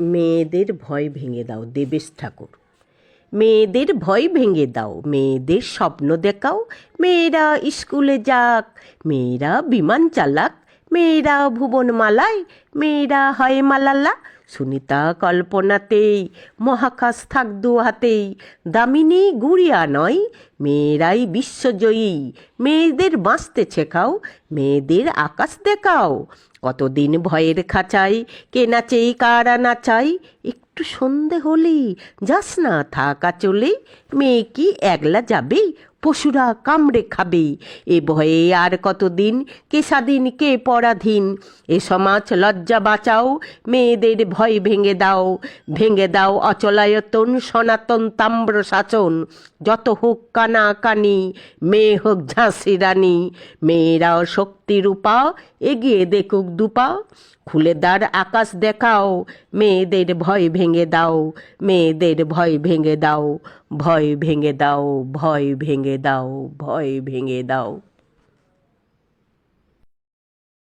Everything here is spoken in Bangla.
মেয়েদের ভয় ভেঙে দাও, দেবেশ ঠাকুর। মেয়েদের ভয় ভেঙে দাও, মেয়েদের স্বপ্ন দেখাও, মেয়েরা স্কুলে যাক, মেয়েরা বিমান চালাক, মেয়েরা ভুবন মালায়, মেয়েরা হয় মালালা। সুনিতা কল্পনাতেই মহাকাশ থাক দু হাতেই, দামিনী গুড়িয়া নয়, মেয়েরাই বিশ্বজয়ী। মেয়েদের বাঁচতে শেখাও, মেয়েদের আকাশ দেখাও। কতদিন ভয়ের খাঁচাই, কে নাচেই কারা নাচাই, একটু সন্ধে হলেই যাস না থাকা চলে। মেয়ে কি একলা যাবে, পশুরা কামড়ে খাবে, এ ভয়ে আর কতদিন, কে স্বাধীন কে পরাধীন। এ সমাজ লজ্জা বাঁচাও, মেয়েদের ভয় ভেঙে দাও অচলায়তন সনাতন তাম্র শাসন। যত হোক কানা কানি, মেয়ে হোক ঝাঁসি রানী, মেয়েরাও শক্তি রূপা, এগিয়ে দেখুক দুপা। খুলে দ্বার আকাশ দেখাও, মেয়েদের ভয় ভেঙে দাও, মেয়েদের ভয় ভেঙে দাও, ভয় ভেঙে দাও, ভয় ভেঙে দাও, ভয় ভেঙে দাও।